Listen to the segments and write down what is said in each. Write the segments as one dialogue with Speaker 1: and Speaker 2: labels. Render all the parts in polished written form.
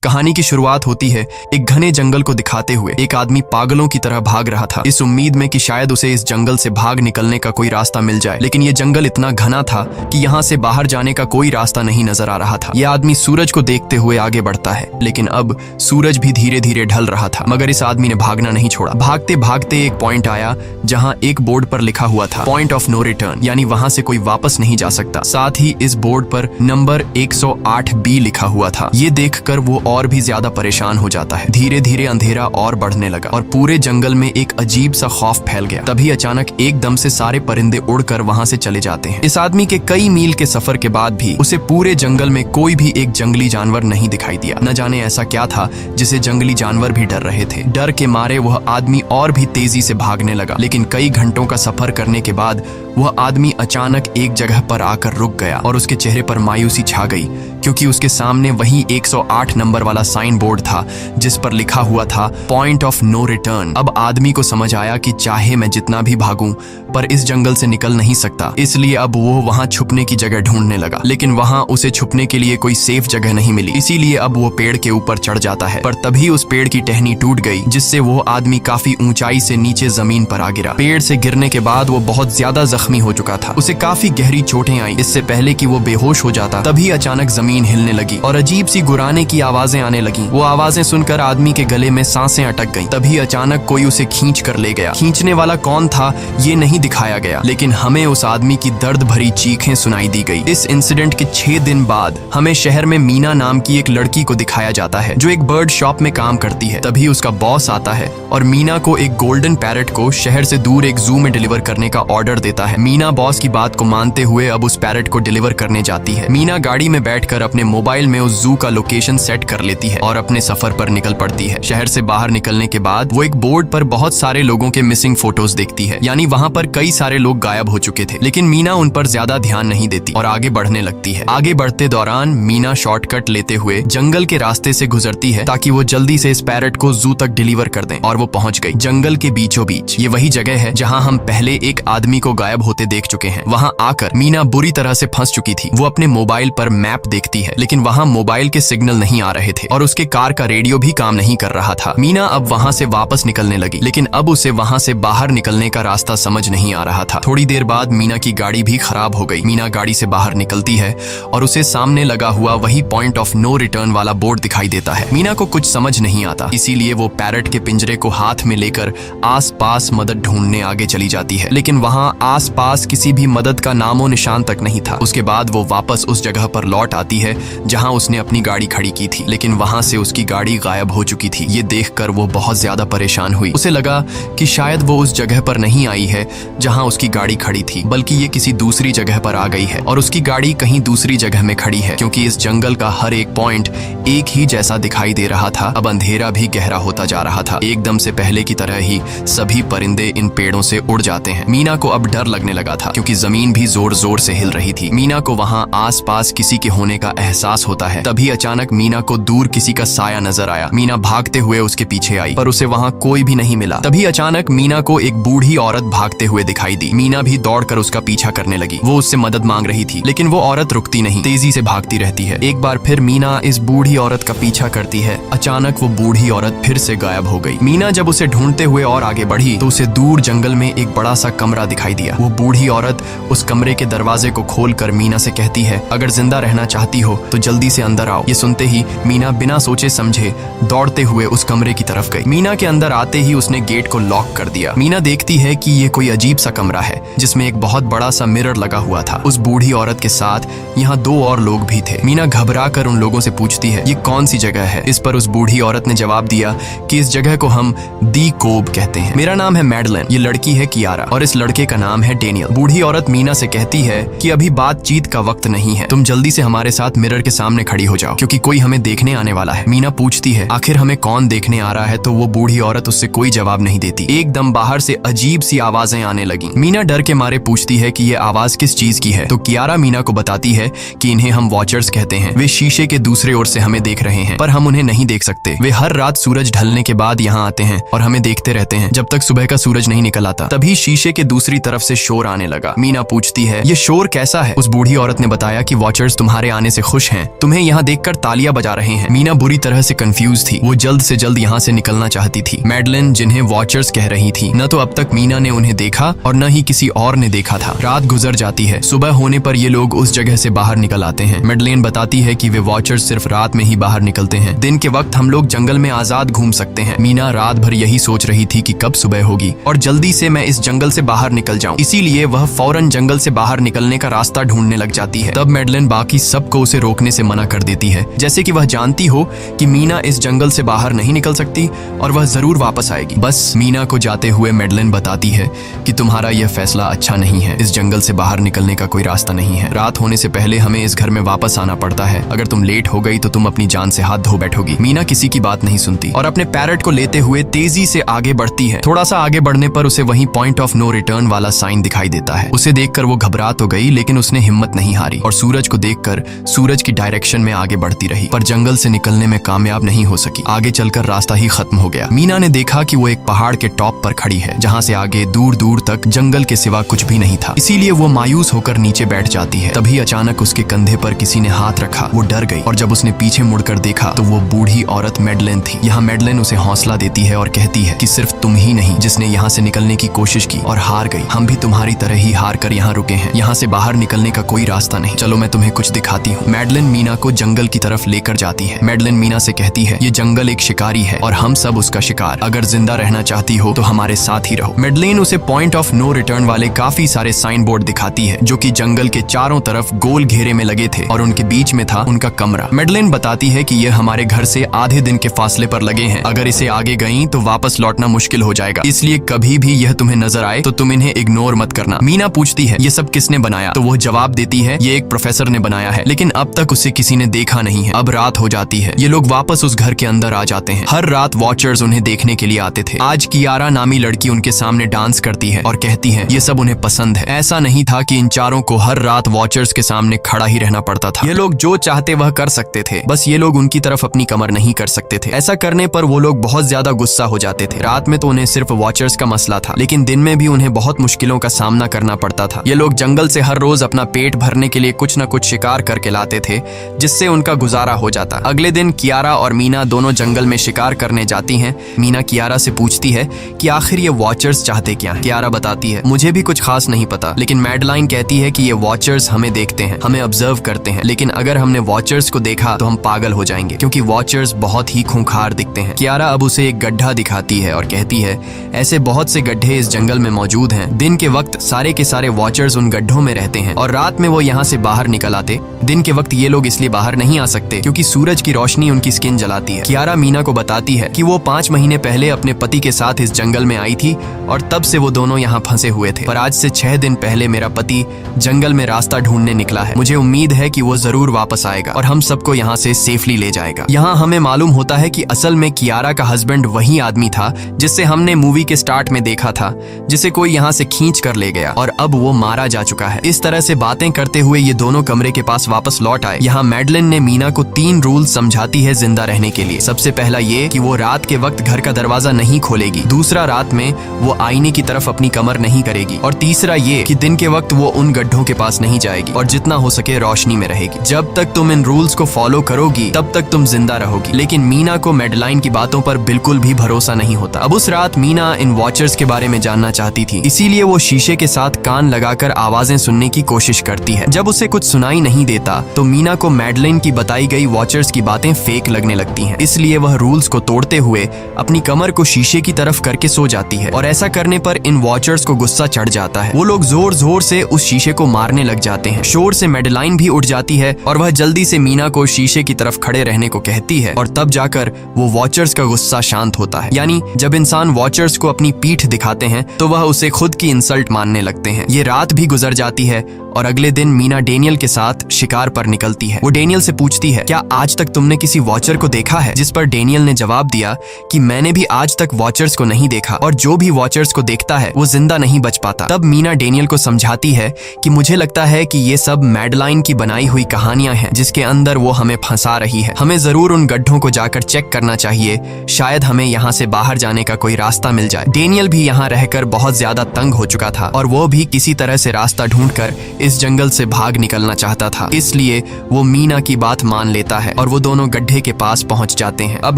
Speaker 1: कहानी की शुरुआत होती है एक घने जंगल को दिखाते हुए। एक आदमी पागलों की तरह भाग रहा था, इस उम्मीद में कि शायद उसे इस जंगल से भाग निकलने का कोई रास्ता मिल जाए। लेकिन ये जंगल इतना घना था कि यहाँ से बाहर जाने का कोई रास्ता नहीं नजर आ रहा था। यह आदमी सूरज को देखते हुए आगे बढ़ता है, लेकिन अब सूरज भी धीरे धीरे ढल रहा था। मगर इस आदमी ने भागना नहीं छोड़ा। भागते भागते एक पॉइंट आया जहाँ एक बोर्ड पर लिखा हुआ था पॉइंट ऑफ नो रिटर्न, यानी वहां से कोई वापस नहीं जा सकता। साथ ही इस बोर्ड पर नंबर 108B लिखा हुआ था। ये देखकर वो और भी ज्यादा परेशान हो जाता है। धीरे धीरे अंधेरा और बढ़ने लगा और पूरे जंगल में एक अजीब सा खौफ फैल गया। तभी अचानक एकदम से सारे परिंदे उड़कर वहां से चले जाते हैं। इस आदमी के कई मील के सफर के बाद भी उसे पूरे जंगल में कोई भी एक जंगली जानवर नहीं दिखाई दिया। न जाने ऐसा क्या था जिसे जंगली जानवर भी डर रहे थे। डर के मारे वह आदमी और भी तेजी से भागने लगा, लेकिन कई घंटों का सफर करने के बाद वह आदमी अचानक एक जगह पर आकर रुक गया और उसके चेहरे पर मायूसी छा गई, क्योंकि उसके सामने वही 108 नंबर वाला साइन बोर्ड था जिस पर लिखा हुआ था पॉइंट ऑफ नो रिटर्न। अब आदमी को समझ आया कि चाहे मैं जितना भी भागूं पर इस जंगल से निकल नहीं सकता, इसलिए अब वो वहां छुपने की जगह ढूंढने लगा। लेकिन वहां उसे छुपने के लिए कोई सेफ जगह नहीं मिली, इसीलिए अब वो पेड़ के ऊपर चढ़ जाता है। पर तभी उस पेड़ की टहनी टूट गई, जिससे वो आदमी काफी ऊंचाई से नीचे जमीन पर आ गिरा। पेड़ से गिरने के बाद वो बहुत ज्यादा जख्मी हो चुका था। उसे काफी गहरी चोटें आई। इससे पहले कि वो बेहोश हो जाता तभी अचानक जमीन हिलने लगी और अजीब सी गुर्राने की आवाजें आने लगी। वो आवाजें सुनकर आदमी के गले में सांसें अटक गईं। तभी अचानक कोई उसे खींच कर ले गया। खींचने वाला कौन था ये नहीं दिखाया गया, लेकिन हमें उस आदमी की दर्द भरी चीखें सुनाई दी गई। इस इंसिडेंट के 6 दिन बाद हमें शहर में मीना नाम की एक लड़की को दिखाया जाता है जो एक बर्ड शॉप में काम करती है। तभी उसका बॉस आता है और मीना को एक गोल्डन पैरट को शहर से दूर एक जू में डिलीवर करने का ऑर्डर देता है। मीना बॉस की बात को मानते हुए अब उस पैरट को डिलीवर करने जाती है। मीना गाड़ी में बैठकर अपने मोबाइल में उस जू का लोकेशन सेट कर लेती है और अपने सफर पर निकल पड़ती है। शहर से बाहर निकलने के बाद वो एक बोर्ड पर बहुत सारे लोगों के मिसिंग फोटोज देखती है, यानी वहाँ पर कई सारे लोग गायब हो चुके थे। लेकिन मीना उन पर ज्यादा ध्यान नहीं देती और आगे बढ़ने लगती है। आगे बढ़ते दौरान मीना शॉर्टकट लेते हुए जंगल के रास्ते से गुजरती है ताकि वो जल्दी से इस पैरट को जू तक डिलीवर कर दें, और वो पहुंच गई जंगल के बीचों बीच। ये वही जगह है जहाँ हम पहले एक आदमी को गायब होते देख चुके हैं। वहाँ आकर मीना बुरी तरह से फंस चुकी थी। वो अपने मोबाइल पर मैप देखती है, लेकिन वहाँ मोबाइल के सिग्नल नहीं आ रहे थे और उसके कार का रेडियो भी काम नहीं कर रहा था। मीना अब वहाँ से वापस निकलने लगी, लेकिन अब उसे वहाँ से बाहर निकलने का रास्ता समझ नहीं आ रहा था। थोड़ी देर बाद मीना की गाड़ी भी खराब हो गई। मीना गाड़ी से बाहर निकलती है और उसे सामने लगा हुआ वही पॉइंट ऑफ नो रिटर्न वाला बोर्ड दिखाई देता है। मीना को कुछ समझ नहीं आता, इसीलिए वो पैरट के पिंजरे को हाथ में लेकर आसपास मदद ढूंढने आगे चली जाती है, लेकिन वहाँ आसपास किसी भी मदद का नामो निशान तक नहीं था। उसके बाद वो वापस उस जगह पर लौट आती है जहाँ उसने अपनी गाड़ी खड़ी की थी, लेकिन वहाँ से उसकी गाड़ी गायब हो चुकी थी। ये देखकर वो बहुत ज्यादा परेशान हुई। उसे लगा कि शायद वो उस जगह पर नहीं आई है जहाँ उसकी गाड़ी खड़ी थी, बल्कि ये किसी दूसरी जगह पर आ गई है और उसकी गाड़ी कहीं दूसरी जगह में खड़ी है, क्योंकि इस जंगल का हर एक पॉइंट एक ही जैसा दिखाई दे रहा था। अब अंधेरा भी गहरा होता जा रहा था। एकदम से पहले की तरह ही सभी परिंदे इन पेड़ों से उड़ जाते हैं। मीना को अब डर लगने लगा था, क्योंकि जमीन भी जोर जोर से हिल रही थी। मीना को वहाँ आसपास किसी के होने का एहसास होता है। तभी अचानक मीना को दूर किसी का साया नजर आया। मीना भागते हुए उसके पीछे आई, पर उसे वहाँ कोई भी नहीं मिला। तभी अचानक मीना को एक बूढ़ी औरत भागते हुए दिखाई दी। मीना भी दौड़कर उसका पीछा करने लगी। वो उससे मदद मांग रही थी, लेकिन वो औरत रुकती नहीं, तेजी से भागती रहती है। एक बार फिर मीना इस बूढ़ी औरत का पीछा करती है। अचानक वो बूढ़ी औरत फिर से गायब हो गई। मीना जब उसे ढूंढते हुए और आगे बढ़ी तो उसे दूर जंगल में एक बड़ा सा कमरा दिखाई दिया। वो बूढ़ी औरत उस कमरे के दरवाजे को खोलकर मीना से कहती है, अगर जिंदा रहना चाहती हो तो जल्दी से अंदर आओ। ये सुनते ही मीना बिना सोचे समझे दौड़ते हुए उस कमरे की तरफ गई। मीना के अंदर आते ही उसने गेट को लॉक कर दिया। मीना देखती है कि ये कोई अजीब सा कमरा है जिसमें एक बहुत बड़ा सा मिरर लगा हुआ था। उस बूढ़ी औरत के साथ यहाँ 2 और लोग भी थे। मीना घबरा कर उन लोगों से पूछती है, ये कौन सी जगह है? इस पर उस बूढ़ी औरत ने जवाब दिया कि इस जगह को हम दी कोब कहते हैं। मेरा नाम है मैडलिन, ये लड़की है कियारा और इस लड़के का नाम है डेनियल। बूढ़ी औरत मीना से कहती है कि अभी बातचीत का वक्त नहीं है, तुम जल्दी से हमारे साथ मिरर के सामने खड़ी हो जाओ, क्योंकि कोई हमें देखने आने वाला है। मीना पूछती है, आखिर हमें कौन देखने आ रहा है? तो वो बूढ़ी औरत उससे कोई जवाब नहीं देती। एकदम बाहर से अजीब सी आवाजें आने लगी। मीना डर के मारे पूछती है कि ये आवाज किस चीज की है? तो कियारा मीना को बताती है कि इन्हें हम वॉचर्स कहते हैं। वे शीशे के दूसरे ओर से हमें देख रहे हैं, पर हम उन्हें नहीं देख सकते। वे हर रात सूरज ढलने के बाद यहाँ आते हैं और हमें देखते रहते हैं जब तक सुबह का सूरज नहीं निकल आता। तभी शीशे के दूसरी तरफ से शोर आने लगा। मीना पूछती है, ये शोर कैसा है? उस बूढ़ी औरत ने बताया कि वॉचर्स तुम्हारे आने से खुश हैं, तुम्हें यहाँ देखकर तालियां बजा रहे हैं। मीना बुरी तरह से कंफ्यूज थी, वो जल्द से जल्द यहाँ से निकलना चाहती थी। मैडलिन जिन्हें वॉचर्स कह रही थी, न तो अब तक मीना ने उन्हें देखा और न ही किसी और ने देखा था। रात गुजर जाती है, सुबह होने पर ये लोग उस जगह से बाहर निकल आते हैं। मैडलिन बताती है कि वे वॉचर्स सिर्फ रात में ही बाहर निकलते हैं, दिन के वक्त हम लोग जंगल में आजाद घूम सकते हैं। मीना रात भर यही सोच रही थी कि कब सुबह होगी और जल्दी से मैं इस जंगल से बाहर निकल जाऊं, इसीलिए वह फौरन जंगल से बाहर निकलने का रास्ता ढूंढने लग जाती है। तब मैडलिन बाकी सबको उसे रोकने से मना कर देती है, जैसे कि वह जानती हो कि मीना इस जंगल से बाहर नहीं निकल सकती और वह जरूर वापस आएगी। बस मीना को जाते हुए मैडलिन बताती है कि तुम्हारा यह फैसला अच्छा नहीं है, इस जंगल से बाहर निकलने का कोई रास्ता नहीं है। रात होने से पहले हमें इस घर में वापस आना पड़ता है, अगर तुम लेट हो गई तो तुम अपनी जान से हाथ धो बैठोगी। मीना किसी की बात नहीं सुनती और अपने पैरट को लेते हुए तेजी से आगे बढ़ती है। थोड़ा सा आगे बढ़ने पर उसे वहीं पॉइंट ऑफ नो रिटर्न वाला साइन दिखाई देता है। उसे देखकर वो घबरा तो गई, लेकिन उसने हिम्मत नहीं हारी और सूरज को देखकर सूरज की डायरेक्शन में आगे बढ़ती रही, पर जंगल से निकलने में कामयाब नहीं हो सकी। आगे चलकर रास्ता ही खत्म हो गया। मीना ने देखा कि वो एक पहाड़ के टॉप पर खड़ी है, जहाँ से आगे दूर दूर तक जंगल के सिवा कुछ भी नहीं था, इसीलिए वो मायूस होकर नीचे बैठ जाती है। तभी अचानक उसके कंधे पर किसी ने हाथ रखा, वो डर गई और जब उसने पीछे मुड़कर देखा तो वो बूढ़ी औरत मैडलिन थी। यहाँ मैडलिन उसे हौसला देती है और कहती है कि सिर्फ तुम ही नहीं जिसने यहाँ से निकलने की कोशिश की और हार गई, हम भी तुम्हारी तरह ही हार कर यहाँ रुके हैं। यहाँ से बाहर निकलने का कोई रास्ता नहीं, चलो मैं तुम्हें कुछ दिखाती हूँ। मैडलिन मीना को जंगल की तरफ लेकर जाती है। मैडलिन मीना से कहती है, ये जंगल एक शिकारी है और हम सब उसका शिकार, अगर जिंदा रहना चाहती हो तो हमारे साथ ही रहो। मैडलिन उसे पॉइंट ऑफ नो रिटर्न वाले काफी सारे साइन बोर्ड दिखाती है, जो कि जंगल के चारों तरफ गोल घेरे में लगे थे और उनके बीच में था उनका कमरा। मैडलिन बताती है कि यह हमारे घर से आधे दिन के फासले पर लगे हैं, अगर इसे आगे गई तो वापस लौटना मुश्किल हो जाएगा, इसलिए कभी भी यह तुम्हें नजर आए तो तुम इन्हें इग्नोर मत करना। मीना पूछती है, ये सब किसने बनाया? तो वो जवाब देती है, ये एक प्रोफेसर ने बनाया है, लेकिन अब तक उसे किसी ने देखा नहीं है। अब रात हो जाती है, ये लोग वापस उस घर के अंदर आ जाते हैं। हर रात वॉचर्स उन्हें देखने के लिए आते थे। आज कियारा नामी लड़की उनके सामने डांस करती है और कहती है ये सब उन्हें पसंद है। ऐसा नहीं था कि इन चारों को हर रात वॉचर्स के सामने खड़ा ही रहना पड़ता था, ये लोग जो चाहते वह कर सकते थे, बस ये लोग उनकी तरफ अपनी कमर नहीं कर सकते थे। ऐसा करने पर वो लोग बहुत ज्यादा गुस्सा हो जाते थे। रात में तो उन्हें सिर्फ वॉचर्स का मसला था, लेकिन दिन में भी उन्हें बहुत मुश्किलों का सामना करना पड़ता था। ये लोग जंगल से हर रोज अपना पेट भरने के लिए कुछ न कुछ शिकार करके लाते थे, जिससे उनका गुजारा हो जाता। अगले दिन कियारा और मीना दोनों जंगल में शिकार करने जाती हैं। मीना कियारा से पूछती है कि आखिर ये वॉचर्स चाहते क्या हैं? कियारा बताती है, मुझे भी कुछ खास नहीं पता, लेकिन मैडलाइन कहती है कि ये वॉचर्स हमें देखते हैं, हमें ऑब्जर्व करते हैं, लेकिन अगर हमने वॉचर्स को देखा तो हम पागल हो जाएंगे, क्योंकि वॉचर्स बहुत ही खूंखार दिखते हैं। कियारा अब उसे एक गड्ढा दिखाती है और कहती है, ऐसे बहुत से गड्ढे इस जंगल में मौजूद हैं। दिन के वक्त सारे के सारे वॉचर्स उन गड्ढों में रहते हैं और रात में वो यहाँ से बाहर निकल आते। दिन के वक्त ये लोग इसलिए बाहर नहीं आ सकते क्योंकि सूरज की रोशनी उनकी स्किन जलाती है। कियारा मीना को बताती है कि वो 5 महीने पहले अपने पति के साथ इस जंगल में आई थी और तब से वो दोनों यहाँ फंसे हुए थे, पर आज से 6 दिन पहले मेरा पति जंगल में रास्ता ढूंढने निकला है। मुझे उम्मीद है कि वो जरूर वापस आएगा और हम सबको यहाँ से सेफली ले जाएगा। यहाँ हमें मालूम होता है कि असल में कियारा का हस्बैंड वही आदमी था जिससे हमने मूवी के स्टार्ट में देखा था, जिसे कोई यहाँ से खींच कर ले गया और अब वो मारा जा चुका है। इस तरह से बातें करते हुए ये दोनों कमरे के पास वापस लौट आए। यहाँ मैडलिन ने मीना को 3 रूल समझाती है जिंदा रहने के लिए। सबसे पहला ये कि वो रात के वक्त घर का दरवाजा नहीं खोलेगी, दूसरा रात में वो आईने की तरफ अपनी कमर नहीं करेगी, और तीसरा ये कि दिन के वक्त वो उन गड्ढों के पास नहीं जाएगी और जितना हो सके रोशनी में रहेगी। जब तक तुम इन रूल्स को फॉलो करोगी तब तक तुम जिंदा रहोगी। लेकिन मीना को मैडलाइन की बातों पर बिल्कुल भी भरोसा नहीं होता। अब उस रात मीना इन वॉचर्स के बारे में जानना चाहती थी, इसीलिए वो शीशे के साथ कान लगाकर आवाजें सुनने की कोशिश करती है। जब उसे कुछ सुनाई नहीं देता तो मीना को मैडलिन की बताई गई वॉचर्स की बातें फेक लगने लगती हैं, इसलिए वह रूल्स को तोड़ते हुए अपनी कमर को शीशे की तरफ करके सो जाती है और ऐसा करने पर इन वॉचर्स को गुस्सा चढ़ जाता है। वो लोग जोर जोर से उस शीशे को मारने लग जाते हैं। शोर से मैडलाइन भी उठ जाती है और वह जल्दी से मीना को शीशे की तरफ खड़े रहने को कहती है और तब जाकर वो वॉचर्स का गुस्सा शांत होता है। यानी जब इंसान वॉचर्स को अपनी पीठ दिखाते हैं तो वह उसे खुद की इंसल्ट मानने लगते हैं। ये रात भी गुजर जाती है और अगले दिन मीना डेनियल के साथ शिकार पर निकलती है। वो डेनियल से पूछती है, क्या आज तक तुमने किसी वॉचर को देखा है? जिस पर डेनियल ने जवाब दिया कि मैंने भी आज तक वॉचर्स को नहीं देखा और जो भी वॉचर्स को देखता है वो जिंदा नहीं बच पाता। तब मीना डेनियल को समझाती है कि मुझे लगता है कि ये सब मैडलाइन की बनाई हुई कहानियां हैं जिसके अंदर वो हमें फंसा रही है। हमें जरूर उन गड्ढों को जाकर चेक करना चाहिए, शायद हमें यहाँ से बाहर जाने का कोई रास्ता मिल जाए। डेनियल भी यहाँ रहकर बहुत ज्यादा तंग हो चुका था और वो भी किसी तरह से रास्ता ढूंढकर इस जंगल से भाग निकलना चाहता था, इसलिए वो मीना की बात मान लेता है और वो दोनों गड्ढे के पास पहुंच जाते हैं। अब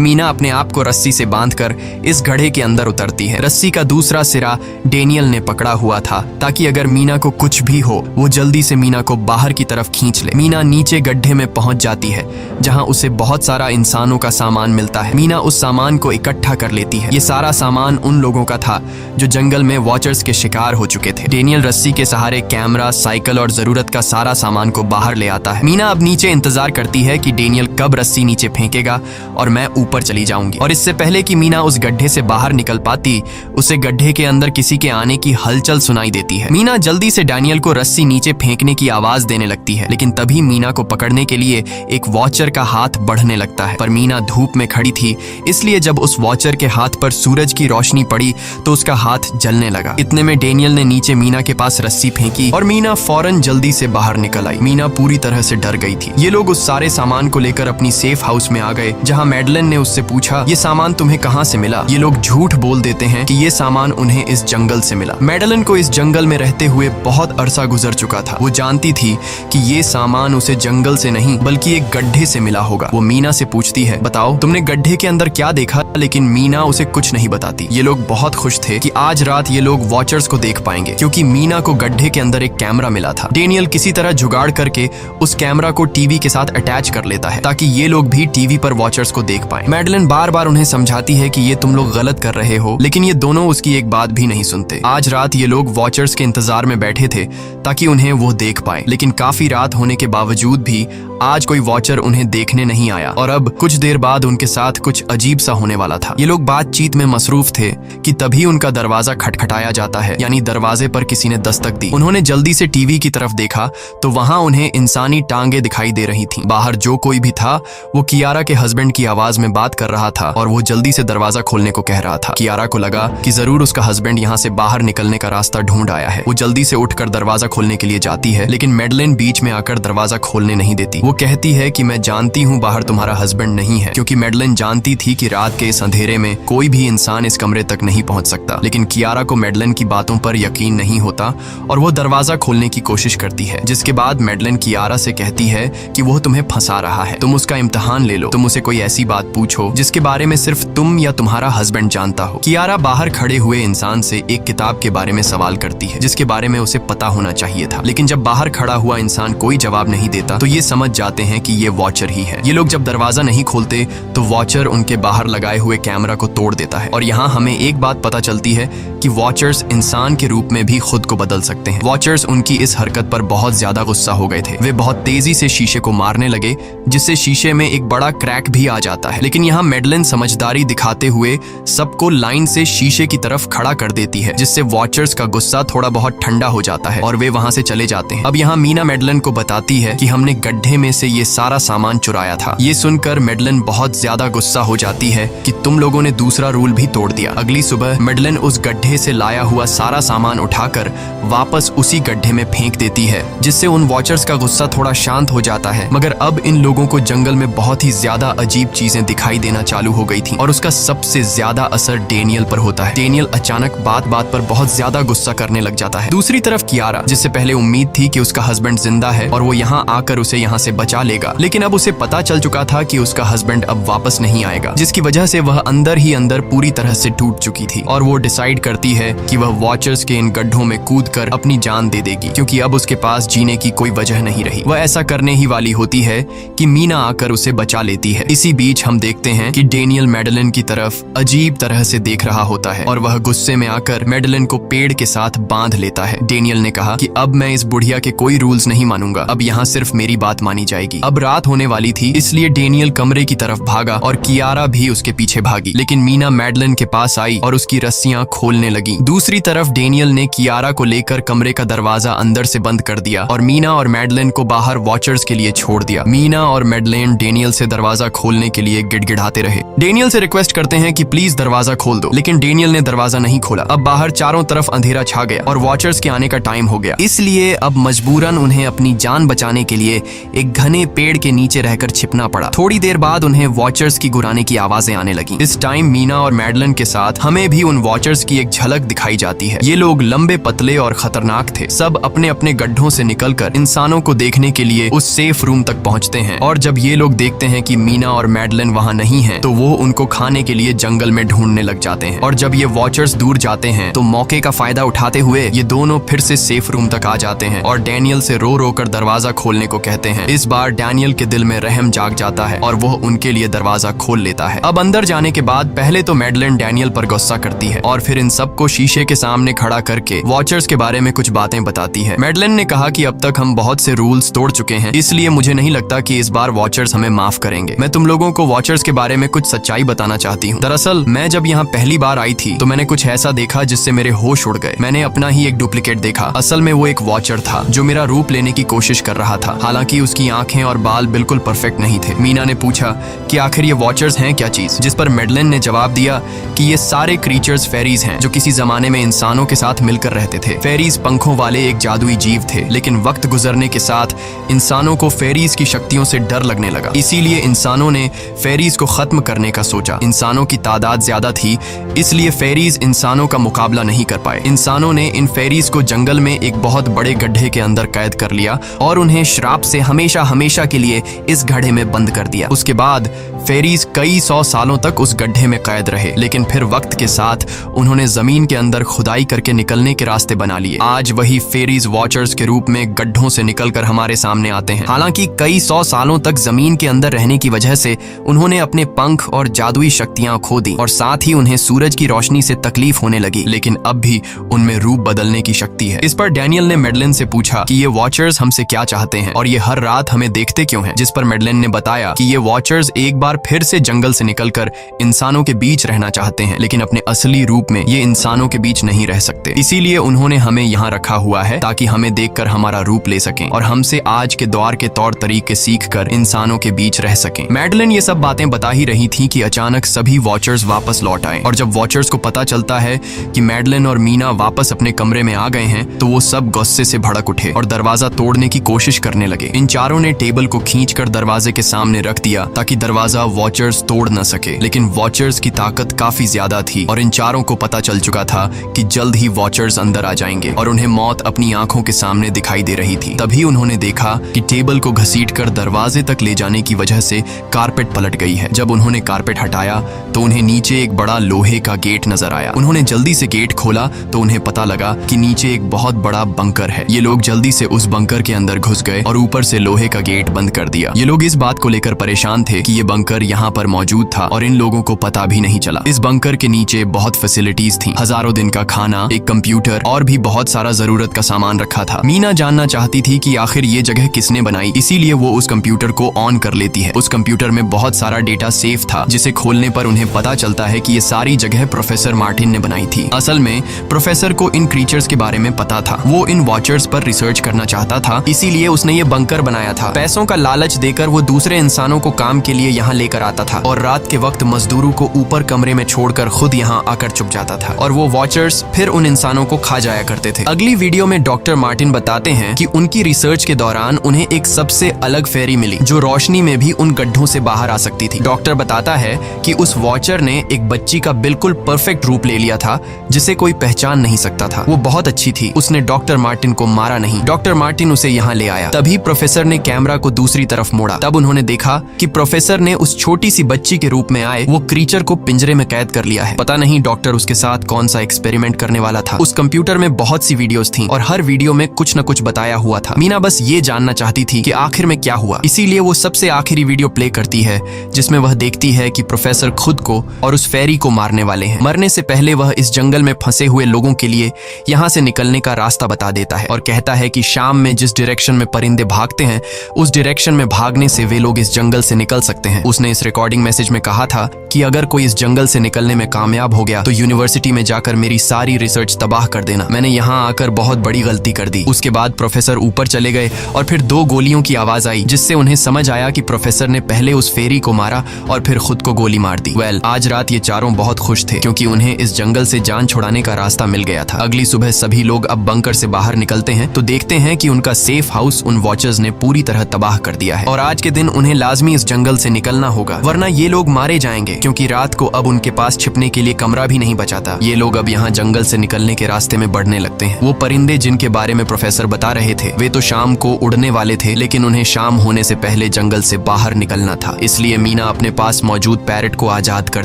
Speaker 1: मीना अपने आप को रस्सी से बांधकर इस गड्ढे के अंदर उतरती है। रस्सी का दूसरा सिरा डेनियल ने पकड़ा हुआ था ताकि अगर मीना को कुछ भी हो वो जल्दी से मीना को बाहर की तरफ खींच ले। मीना नीचे गड्ढे में पहुंच जाती है जहां उसे बहुत सारा इंसानों का सामान मिलता है। मीना उस सामान को इकट्ठा कर लेती है। ये सारा सामान उन लोगों का था जो जंगल में वॉचर्स के शिकार हो चुके थे। डेनियल रस्सी के सहारे कैमरा, साइकिल और जरूरत का सारा सामान को बाहर ले आता है। मीना अब नीचे इंतजार करती है कि डेनियल कब रस्सी नीचे फेंकेगा और मैं ऊपर चली जाऊंगी। और इससे पहले कि मीना उस गड्ढे से बाहर निकल पाती, उसे गड्ढे के अंदर किसी के आने की हलचल सुनाई देती है। मीना जल्दी से डेनियल को रस्सी नीचे फेंकने की आवाज देने लगती है, लेकिन तभी मीना को पकड़ने के लिए एक वॉचर का हाथ बढ़ने लगता है। पर मीना धूप में खड़ी थी, इसलिए जब उस वॉचर के हाथ पर सूरज की रोशनी पड़ी तो उसका हाथ जलने लगा। इतने में डेनियल ने नीचे मीना के पास रस्सी फेंकी और मीना फौरन जल्दी से बाहर निकल आई। मीना पूरी तरह से डर गई थी। ये लोग उस सारे सामान को लेकर अपनी सेफ हाउस में आ गए, जहां मैडलिन ने उससे पूछा, ये सामान तुम्हें कहां से मिला? ये लोग झूठ बोल देते हैं कि ये सामान उन्हें इस जंगल से मिला। मैडलिन को इस जंगल में रहते हुए बहुत अरसा गुजर चुका था। वो जानती थी कि ये सामान उसे जंगल से नहीं बल्कि एक गड्ढे से मिला होगा। वो मीना से पूछती है, बताओ तुमने गड्ढे के अंदर क्या देखा? लेकिन मीना उसे कुछ नहीं बताती। ये लोग बहुत खुश थे कि आज रात ये लोग वॉचर्स को देख पाएंगे, क्योंकि मीना को गड्ढे के अंदर एक कैमरा मिला था। डेनियल किसी तरह जुगाड़ करके उस कैमरा को टीवी के साथ अटैच कर लेता है ताकि ये लोग भी टीवी पर वॉचर्स को देख पाएं। मैडलिन बार बार उन्हें समझाती है कि ये तुम लोग गलत कर रहे हो, लेकिन ये दोनों उसकी एक बात भी नहीं सुनते। आज रात ये लोग वॉचर्स के इंतजार में बैठे थे ताकि उन्हें वो देख पाए, लेकिन काफी रात होने के बावजूद भी आज कोई वॉचर उन्हें देखने नहीं आया और अब कुछ देर बाद उनके साथ कुछ अजीब सा होने वाला था। ये लोग बातचीत में मसरूफ थे कि तभी उनका दरवाजा खटखटाया जाता है, यानी दरवाजे पर किसी ने दस्तक दी। उन्होंने जल्दी से टीवी की तरफ देखा तो वहां उन्हें इंसानी टांगे दिखाई दे रही थीं। बाहर जो कोई भी था वो कियारा के हस्बैंड की आवाज में बात कर रहा था और वो जल्दी से दरवाजा खोलने को कह रहा था। कियारा को लगा कि जरूर उसका हस्बैंड यहाँ से बाहर निकलने का रास्ता ढूंढ आया है। वो जल्दी से उठकर दरवाजा खोलने के लिए जाती है, लेकिन मैडलिन बीच में आकर दरवाजा खोलने नहीं देती। वो कहती है कि मैं जानती हूँ बाहर तुम्हारा हस्बैंड नहीं है, क्योंकि मैडलिन जानती थी कि रात के इस अंधेरे में कोई भी इंसान इस कमरे तक नहीं पहुंच सकता। लेकिन कियारा को मैडलिन की बातों पर यकीन नहीं होता और वो दरवाजा खोलने की कोशिश करती है, जिसके बाद मैडलिन कियारा से कहती है कि वो तुम्हें फंसा रहा है, तुम उसका इम्तिहान ले लो, तुम उसे कोई ऐसी बात पूछो जिसके बारे में सिर्फ तुम या तुम्हारा हस्बैंड जानता हो। कियारा बाहर खड़े हुए इंसान से एक किताब के बारे में सवाल करती है जिसके बारे में उसे पता होना चाहिए था, लेकिन जब बाहर खड़ा हुआ इंसान कोई जवाब नहीं देता तो ये समझ जाते हैं कि ये वॉचर ही है। ये लोग जब दरवाजा नहीं खोलते तो वॉचर उनके बाहर लगाए हुए कैमरा को तोड़ देता है और यहाँ हमें एक बात पता चलती है कि वॉचर्स इंसान के रूप में भी खुद को बदल सकते हैं। वॉचर्स उनकी इस हरकत पर बहुत ज्यादा गुस्सा हो गए थे। वे बहुत तेजी से शीशे को मारने लगे जिससे शीशे में एक बड़ा क्रैक भी आ जाता है, लेकिन यहाँ मैडलिन समझदारी दिखाते हुए सबको लाइन से शीशे की तरफ खड़ा कर देती है, जिससे वॉचर्स का गुस्सा थोड़ा बहुत ठंडा हो जाता है और वे वहां से चले जाते हैं। अब यहाँ मीना मैडलिन को बताती है कि हमने गड्ढे में से ये सारा सामान चुराया था। ये सुनकर मैडलिन बहुत ज्यादा गुस्सा हो जाती है कि तुम लोगों ने दूसरा रूल भी तोड़ दिया। अगली सुबह मैडलिन उस गड्ढे से लाया हुआ सारा सामान उठाकर वापस उसी गड्ढे में फेंक देती है, जिससे उन वॉचर्स का गुस्सा थोड़ा शांत हो जाता है। मगर अब इन लोगों को जंगल में बहुत ही ज्यादा अजीब चीजें दिखाई देना चालू हो गई थी और उसका सबसे ज्यादा असर डेनियल पर होता है। डेनियल अचानक बात बात पर बहुत ज्यादा गुस्सा करने लग जाता है। दूसरी तरफ कियारा, जिससे पहले उम्मीद थी कि उसका हस्बैंड जिंदा है और वो यहाँ आकर उसे यहाँ से बचा लेगा, लेकिन अब उसे पता चल चुका था कि उसका हस्बैंड अब वापस नहीं आएगा, जिसकी वजह से वह अंदर ही अंदर पूरी तरह से टूट चुकी थी और वो डिसाइड करती है कि वह वॉचर्स के इन गड्ढों में कूदकर अपनी जान दे देगी, क्योंकि अब उसके पास जीने की कोई वजह नहीं रही। वह ऐसा करने ही वाली होती है कि मीना आकर उसे बचा लेती है। इसी बीच हम देखते हैं कि डेनियल मैडलिन की तरफ अजीब तरह से देख रहा होता है और वह गुस्से में आकर मैडलिन को पेड़ के साथ बांध लेता है। डेनियल ने कहा कि अब मैं इस बुढ़िया के कोई रूल्स नहीं मानूंगा, अब यहाँ सिर्फ मेरी बात मानी जाएगी। अब रात होने वाली थी, इसलिए डेनियल कमरे की तरफ भागा और कियारा भी उसके पीछे भागी, लेकिन मीना मैडलिन के पास आई और उसकी रस्सियां खोलने लगी। दूसरी तरफ डेनियल ने कियारा को लेकर कमरे का दरवाजा अंदर से बंद कर दिया और मीना और मैडलिन को बाहर वॉचर्स के लिए छोड़ दिया। मीना और मैडलिन डेनियल से दरवाजा खोलने के लिए गिड़गिड़ाते रहे। डेनियल से रिक्वेस्ट करते हैं कि प्लीज दरवाजा खोल दो, लेकिन डेनियल ने दरवाजा नहीं खोला। अब बाहर चारों तरफ अंधेरा छा गया और वॉचर्स के आने का टाइम हो गया, इसलिए अब मजबूरन उन्हें अपनी जान बचाने के लिए एक घने पेड़ के नीचे रहकर छिपना पड़ा। थोड़ी देर बाद उन्हें वॉचर्स की गुराने की आवाजें आने लगी। इस टाइम मीना और मैडलिन के साथ हमें भी उन वॉचर्स की एक झलक दिखाई जाती है। ये लोग लंबे, पतले और खतरनाक थे। सब अपने अपने गड्ढों से निकलकर इंसानों को देखने के लिए उस सेफ रूम तक पहुंचते हैं और जब ये लोग देखते हैं कि मीना और मैडलिन वहां नहीं हैं, तो वो उनको खाने के लिए जंगल में ढूंढने लग जाते हैं। और जब ये वॉचर्स दूर जाते हैं तो मौके का फायदा उठाते हुए ये दोनों फिर से सेफ रूम तक आ जाते हैं और डैनियल से रो रो कर दरवाजा खोलने को कहते हैं। इस बार डैनियल के दिल में रहम जाग जाता है और वो उनके लिए दरवाजा खोल लेता है। अब अंदर जाने के बाद पहले तो मैडलिन डैनियल पर गुस्सा करती है और फिर इन सबको शीशे के सामने खड़ा करके वॉचर्स के बारे में कुछ बातें बताती है। मैडलिन ने कहा कि अब तक हम बहुत से रूल्स तोड़ चुके हैं, इसलिए मुझे नहीं लगता कि इस बार वॉचर्स हमें माफ करेंगे। मैं तुम लोगों को वॉचर्स के बारे में कुछ सच्चाई बताना चाहती हूँ। दरअसल मैं जब यहाँ पहली बार आई थी तो मैंने कुछ ऐसा देखा जिससे मेरे होश उड़ गए। मैंने अपना ही एक डुप्लीकेट देखा। असल में वो एक वॉचर था जो मेरा रूप लेने की कोशिश कर रहा था। हालांकि उसकी आंखें और बाल बिल्कुल परफेक्ट नहीं थे। मीना ने पूछा कि आखिर ये वॉचर्स हैं क्या चीज, जिस पर मैडलिन ने जवाब दिया कि ये सारे क्रीचर्स फेरीज हैं जो किसी जमाने में इंसानों के साथ मिलकर रहते थे। फेरीज पंखों वाले एक जादुई जीव थे, लेकिन वक्त गुजरने के साथ इंसानों को फेरीज की शक्तियों से डर लगने लगा। इसीलिए इंसानों ने फेरीज को खत्म करने का सोचा। इंसानों की तादाद ज्यादा थी, इसलिए फेरीज इंसानों का मुकाबला नहीं कर पाए। इंसानों ने इन फेरीज को जंगल में एक बहुत बड़े गड्ढे के अंदर कैद कर लिया और उन्हें श्राप से हमेशा हमेशा के लिए इस गड्ढे में बंद कर दिया। उसके बाद फेरीज कई 100 सालों तक उस गड्ढे में कैद रहे, लेकिन फिर वक्त के साथ उन्होंने जमीन के अंदर खुदाई करके निकलने के रास्ते बना लिए। आज वही फेरीज वॉचर्स के रूप में गड्ढों से निकलकर हमारे सामने आते हैं। हालांकि कई 100 सालों तक जमीन के अंदर रहने की वजह से उन्होंने अपने पंख और जादुई शक्तियां खो दी और साथ ही उन्हें सूरज की रोशनी से तकलीफ होने लगी, लेकिन अब भी उनमें रूप बदलने की शक्ति है। इस पर डैनियल ने मैडलिन से पूछा कि ये वॉचर्स हमसे क्या चाहते हैं और ये हर रात हमें देखते क्यों हैं, जिस पर मैडलिन ने बताया कि ये वॉचर्स एक बार फिर से जंगल से निकलकर इंसानों के बीच रहना चाहते हैं, लेकिन अपने असली रूप में ये इंसानों के बीच नहीं रह सकते। इसीलिए उन्होंने हमें यहाँ रखा हुआ है ताकि हमें देखकर हमारा रूप ले सकें और हमसे आज के दौर के तौर तरीके सीखकर इंसानों के बीच रह सकें। मैडलिन ये सब बातें बता ही रही थी कि अचानक सभी वॉचर्स वापस लौट आए और जब वॉचर्स को पता चलता है कि मैडलिन और मीना वापस अपने कमरे में आ गए हैं तो वो सब गुस्से से भड़क उठे और दरवाजा तोड़ने की कोशिश करने लगे। इन चारों ने टेबल को खींचकर दरवाजे के सामने रख दिया ताकि दरवाजा वॉचर्स तोड़ न सके, लेकिन वॉचर्स की ताकत काफी ज्यादा थी और इन चारों को पता चल चुका था कि जल्द ही वॉचर्स अंदर आ जाएंगे और उन्हें मौत अपनी आंखों के सामने दिखाई दे रही थी। तभी उन्होंने देखा कि टेबल को घसीटकर दरवाजे तक ले जाने की वजह से कारपेट पलट गई है। जब उन्होंने कारपेट हटाया तो उन्हें नीचे एक बड़ा लोहे का गेट नजर आया। उन्होंने जल्दी से गेट खोला तो उन्हें पता लगा कि नीचे एक बहुत बड़ा बंकर है। ये लोग जल्दी से उस बंकर के अंदर घुस गए और ऊपर से लोहे का गेट बंद कर दिया। ये लोग इस बात को लेकर परेशान थे कि ये बंकर यहाँ पर मौजूद था और इन लोगों को पता भी नहीं चला। इस बंकर के नीचे बहुत फैसिलिटीज थी, हजारों दिन का खाना, एक कंप्यूटर और भी बहुत सारा जरूरत का सामान रखा था। मीना जानना चाहती थी कि आखिर ये जगह किसने बनाई, इसीलिए वो उस कंप्यूटर को ऑन कर लेती है। उस कंप्यूटर में बहुत सारा डेटा सेफ था, जिसे खोलने पर उन्हें पता चलता है कि ये सारी जगह प्रोफेसर मार्टिन ने बनाई थी। असल में प्रोफेसर को इन क्रीचर्स के बारे में पता था। वो इन वॉचर्स पर रिसर्च करना चाहता था, इसीलिए उसने ये बंकर बनाया था। पैसों का लालच देकर वो दूसरे इंसानों को काम के लिए यहाँ लेकर आता था और रात के वक्त मजदूरों को ऊपर कमरे में छोड़कर खुद यहाँ आकर छुप जाता था और वो वॉचर्स फिर उन इंसानों को खा जाया करते थे। अगली वीडियो में डॉक्टर मार्टिन बताते हैं कि उनकी रिसर्च के दौरान उन्हें एक सबसे अलग फेरी मिली जो रोशनी में भी उन गड्ढों से बाहर आ सकती थी। डॉक्टर बताता है कि उस वॉचर ने एक बच्ची का बिल्कुल परफेक्ट रूप ले लिया था जिसे कोई पहचान नहीं सकता था। वो बहुत अच्छी थी, उसने डॉक्टर मार्टिन को मारा नहीं। डॉक्टर मार्टिन उसे यहाँ ले आया। तभी प्रोफेसर ने कैमरा को दूसरी तरफ मोड़ा। तब उन्होंने देखा कि प्रोफेसर ने उस छोटी सी बच्ची के रूप में आए वो क्रीचर को पिंजरे में कैद कर लिया है। पता नहीं डॉक्टर उसके साथ कौन सा एक्सपेरिमेंट करने वाला था। उस कंप्यूटर में बहुत सी वीडियोस थी और हर वीडियो में कुछ न कुछ बताया हुआ था। मीना बस ये जानना चाहती थी कि आखिर में क्या हुआ, इसीलिए वो सबसे आखिरी वीडियो प्ले करती है जिसमें वह देखती है कि प्रोफेसर खुद को और उस फेरी को मारने वाले हैं। मरने से पहले वह इस जंगल में फंसे हुए लोगों के लिए यहाँ से निकलने का रास्ता बता देता है और कहता है कि शाम में जिस डायरेक्शन में परिंदे भागते हैं उस डायरेक्शन में भागने से वे लोग इस जंगल से निकल सकते हैं। उसने इस रिकॉर्डिंग मैसेज में कहा था कि अगर कोई इस जंगल से निकलने में कामयाब हो गया तो यूनिवर्सिटी में जाकर मेरी सारी रिसर्च तबाह कर देना। मैंने यहाँ आकर बहुत बड़ी गलती कर दी। उसके बाद प्रोफेसर ऊपर चले गए और फिर 2 गोलियों की आवाज आई, जिससे उन्हें समझ आया कि प्रोफेसर ने पहले उस फेरी को मारा और फिर खुद को गोली मार दी। आज रात ये चारों बहुत खुश थे क्योंकि उन्हें इस जंगल से जान छुड़ाने का रास्ता मिल गया था। अगली सुबह सभी लोग अब बंकर से बाहर निकलते हैं तो देखते हैं कि उनका सेफ हाउस उन वॉचर्स ने पूरी तरह तबाह कर दिया है और आज के दिन उन्हें लाजमी इस जंगल से निकलना होगा, वरना ये लोग मारे जाएंगे क्योंकि रात को अब उनके पास छिपने के लिए कमरा भी नहीं बचा था। ये लोग अब यहाँ जंगल से निकलने के रास्ते में बढ़ने लगते हैं। वो परिंदे जिनके बारे में प्रोफेसर बता रहे थे वे तो शाम को उड़ने वाले थे, लेकिन उन्हें शाम होने से पहले जंगल से बाहर निकलना था। इसलिए मीना अपने पास मौजूद पैरट को आजाद कर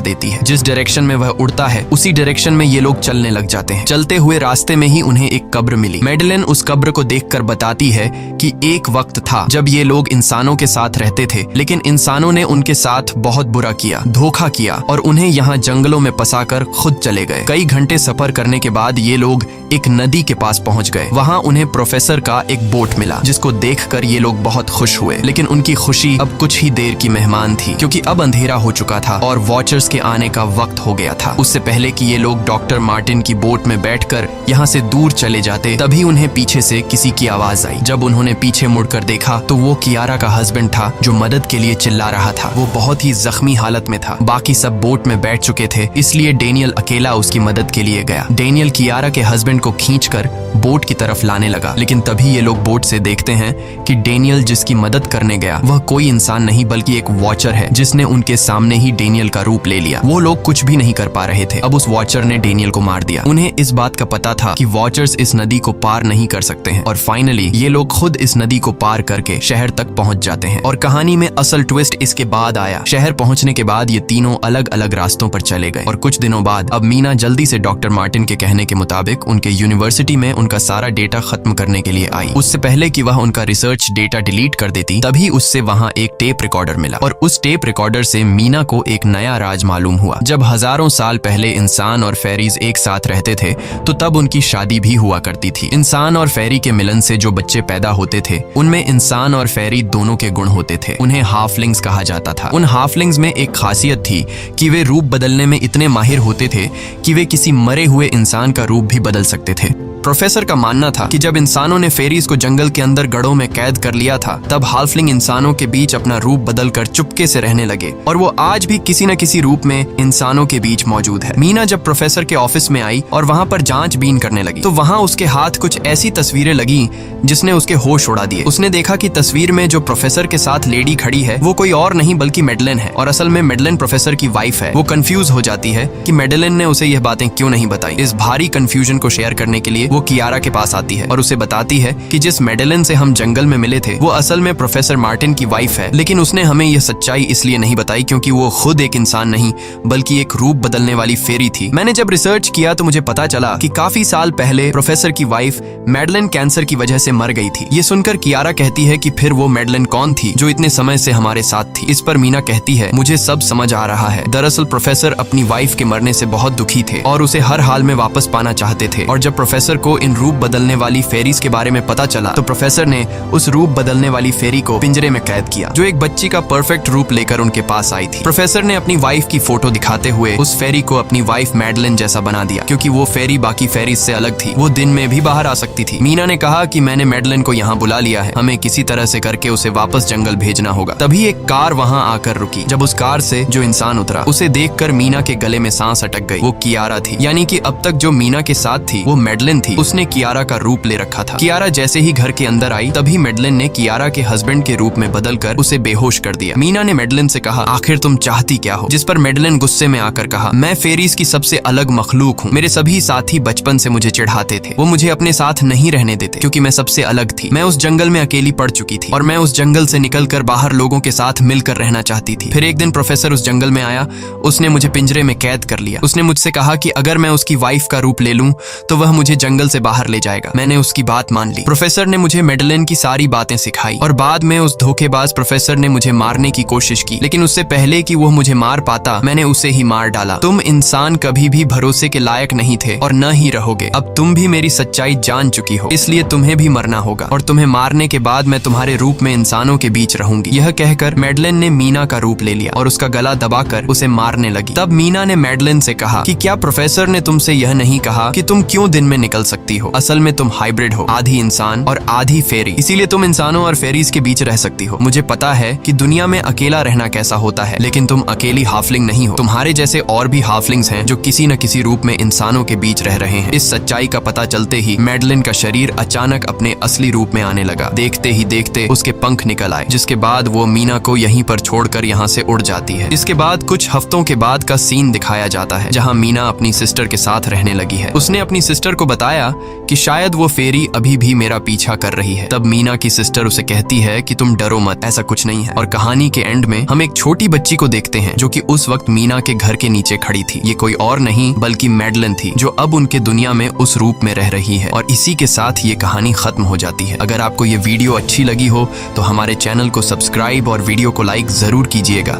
Speaker 1: देती है। जिस डायरेक्शन में वह उड़ता है उसी डायरेक्शन में ये लोग चलने लग जाते हैं। चलते हुए रास्ते में ही उन्हें एक कब्र मिली। मैडलिन उस कब्र को देखकर बताती है कि एक वक्त था जब ये लोग इंसानों के साथ रहते थे, लेकिन इंसानों ने उनके साथ बहुत बुरा किया, धोखा किया और उन्हें यहाँ जंगलों में फंसाकर खुद चले गए। कई घंटे सफर करने के बाद ये लोग एक नदी के पास पहुंच गए। वहाँ उन्हें प्रोफेसर का एक बोट मिला, जिसको देखकर ये लोग बहुत खुश हुए, लेकिन उनकी खुशी अब कुछ ही देर की मेहमान थी क्योंकि अब अंधेरा हो चुका था और वॉचर्स के आने का वक्त हो गया था। उससे पहले कि ये लोग डॉक्टर मार्टिन की बोट में बैठकर यहाँ से दूर चले जाते, तभी उन्हें पीछे से किसी की आवाज आई। जब उन्होंने पीछे मुड़कर देखा तो वो कियारा का हस्बैंड था जो मदद के लिए चिल्ला रहा था। वो बहुत ही जख्मी हालत में था। बाकी सब बोट में बैठ चुके थे, इसलिए डेनियल अकेला उसकी मदद के लिए गया। डेनियल कियारा के हस्बैंड को खींचकर बोट की तरफ लाने लगा, लेकिन तभी ये लोग बोट से देखते हैं कि डेनियल जिसकी मदद करने गया वह कोई इंसान नहीं बल्कि एक वॉचर है, जिसने उनके सामने ही डेनियल का रूप ले लिया। वो लोग कुछ भी नहीं कर पा रहे थे। अब उस वॉचर ने डेनियल को मार दिया। उन्हें इस बात का पता था कि वॉचर्स इस नदी को पार नहीं कर सकते हैं और फाइनली ये लोग खुद इस नदी को पार करके शहर तक पहुंच जाते हैं। और कहानी में असल ट्विस्ट इसके बाद आया। शहर पहुंचने के बाद ये तीनों अलग अलग रास्तों पर चले गए और कुछ दिनों बाद अब मीना जल्दी से डॉक्टर मार्टिन के कहने के मुताबिक उनके यूनिवर्सिटी में उनका सारा डेटा खत्म करने के लिए आई। उससे पहले कि वह उनका रिसर्च डेटा डिलीट कर देती, तभी उससे वहां एक टेप रिकॉर्डर मिला और उस टेप रिकॉर्डर से मीना को एक नया राज मालूम हुआ। जब हजारों साल पहले इंसान और फेरीज एक साथ रहते थे तो तब उनकी शादी भी हुआ करती थी। इंसान और फेरी के मिलन से जो बच्चे पैदा होते थे उनमें इंसान और फेरी दोनों के गुण होते थे। उन्हें हाफलिंग्स कहा जाता था। उन हाफलिंग्स में एक खासियत थी कि वे रूप बदलने में इतने माहिर होते थे कि वे किसी मरे हुए इंसान का रूप भी बदल सकते थे। प्रोफेसर का मानना था कि जब इंसानों ने फेरीज को जंगल के अंदर गढ़ों में कैद कर लिया था, तब हाफलिंग इंसानों के बीच अपना रूप बदलकर चुपके से रहने लगे और वो आज भी किसी न किसी रूप में इंसानों के बीच मौजूद है। मीना जब प्रोफेसर के ऑफिस में आई और वहाँ पर जांचबीन करने लगी तो वहाँ उसके हाथ कुछ ऐसी तस्वीरें लगी जिसने उसके होश उड़ा दिए। उसने देखा कि तस्वीर में जो प्रोफेसर के साथ लेडी खड़ी है वो कोई और नहीं बल्कि मैडलिन है और असल में मैडलिन प्रोफेसर की वाइफ है। वो कंफ्यूज हो जाती है कि मैडलिन ने उसे यह बातें क्यों नहीं बताई। इस भारी कंफ्यूजन को शेयर करने के लिए वो कियारा के पास आती है और उसे बताती है कि जिस मैडलिन से हम जंगल में मिले थे वो असल में प्रोफेसर मार्टिन की वाइफ है, लेकिन उसने हमें यह सच्चाई इसलिए नहीं बताई क्योंकि वो खुद एक इंसान नहीं बल्कि एक रूप बदलने वाली फेरी थी। मैंने जब रिसर्च किया तो मुझे पता चला कि काफी साल पहले प्रोफेसर की वाइफ मैडलिन कैंसर की वजह से मर गई थी। ये सुनकर कियारा कहती है कि फिर वो मैडलिन कौन थी जो इतने समय से हमारे साथ थी। इस पर मीना कहती है, मुझे सब समझ आ रहा है। दरअसल प्रोफेसर अपनी वाइफ के मरने से बहुत दुखी थे और उसे हर हाल में वापस पाना चाहते थे और जब प्रोफेसर को इन रूप बदलने वाली फेरीज के बारे में पता चला तो प्रोफेसर ने उस रूप बदलने वाली फेरी को पिंजरे में कैद किया जो एक बच्ची का परफेक्ट रूप लेकर उनके पास आई थी। प्रोफेसर ने अपनी वाइफ की फोटो दिखाते हुए उस फेरी को अपनी वाइफ मैडलिन जैसा बना दिया क्योंकि वो फेरी बाकी फेरीज से अलग थी। वो दिन में भी बाहर आ सकती थी। मीना ने कहा कि मैंने मैडलिन को यहाँ बुला लिया है, हमें किसी तरह से करके उसे वापस जंगल भेजना होगा। तभी एक कार वहाँ आकर रुकी। जब उस कार से जो इंसान उतरा उसे देखकर मीना के गले में सांस अटक गई। वो कियारा थी, यानी कि अब तक जो मीना के साथ थी वो मैडलिन थी। उसने कियारा का रूप ले रखा था। कियारा जैसे ही घर के अंदर आई तभी मैडलिन ने कियारा के हस्बैंड के रूप में बदलकर उसे बेहोश कर दिया। मीना ने मैडलिन से कहा, आखिर तुम चाहती क्या हो? जिस पर मैडलिन गुस्से में आकर कहा, मैं फेरीज की सबसे अलग मखलूक हूँ। मेरे सभी साथी बचपन से मुझे चिढ़ाते थे। वो मुझे अपने साथ नहीं रहने देते क्योंकि मैं सबसे अलग थी। मैं उस जंगल में अकेली पड़ चुकी थी और मैं उस जंगल से निकलकर बाहर लोगों के साथ मिलकर रहना चाहती थी। फिर एक दिन प्रोफेसर उस जंगल में आया। उसने मुझे पिंजरे में कैद कर लिया। उसने मुझसे कहा कि अगर मैं उसकी वाइफ का रूप ले लूं तो वह मुझे जंगल जंगल से बाहर ले जाएगा। मैंने उसकी बात मान ली। प्रोफेसर ने मुझे मेडलिन की सारी बातें सिखाई और बाद में उस धोखेबाज प्रोफेसर ने मुझे मारने की कोशिश की, लेकिन उससे पहले कि वो मुझे मार पाता मैंने उसे ही मार डाला। तुम इंसान कभी भी भरोसे के लायक नहीं थे और न ही रहोगे। अब तुम भी मेरी सच्चाई जान चुकी हो, इसलिए तुम्हें भी मरना होगा और तुम्हें मारने के बाद मैं तुम्हारे रूप में इंसानों के बीच रहूंगी। यह कहकर मेडलिन ने मीना का रूप ले लिया और उसका गला दबाकर उसे मारने लगी। तब मीना ने मेडलिन से कहा कि क्या प्रोफेसर ने तुमसे यह नहीं कहा कि तुम क्यों दिन में निकल सकती हो? असल में तुम हाइब्रिड हो, आधी इंसान और आधी फेरी, इसीलिए तुम इंसानों और फेरीज के बीच रह सकती हो। मुझे पता है कि दुनिया में अकेला रहना कैसा होता है, लेकिन तुम अकेली हाफलिंग नहीं हो। तुम्हारे जैसे और भी हाफलिंग्स हैं जो किसी न किसी रूप में इंसानों के बीच रह रहे हैं। इस सच्चाई का पता चलते ही मेडलिन का शरीर अचानक अपने असली रूप में आने लगा। देखते ही देखते उसके पंख निकल आए, जिसके बाद वो मीना को यहीं पर छोड़कर यहाँ से उड़ जाती है। इसके बाद कुछ हफ्तों के बाद का सीन दिखाया जाता है, जहाँ मीना अपनी सिस्टर के साथ रहने लगी है। उसने अपनी सिस्टर को बताया कि शायद वो फेरी अभी भी मेरा पीछा कर रही है। तब मीना की सिस्टर उसे कहती है कि तुम डरो मत, ऐसा कुछ नहीं है। और कहानी के एंड में हम एक छोटी बच्ची को देखते हैं जो कि उस वक्त मीना के घर के नीचे खड़ी थी। ये कोई और नहीं बल्कि मेडलिन थी, जो अब उनके दुनिया में उस रूप में रह रही है। और इसी के साथ ये कहानी खत्म हो जाती है। अगर आपको ये वीडियो अच्छी लगी हो तो हमारे चैनल को सब्सक्राइब और वीडियो को लाइक जरूर कीजिएगा।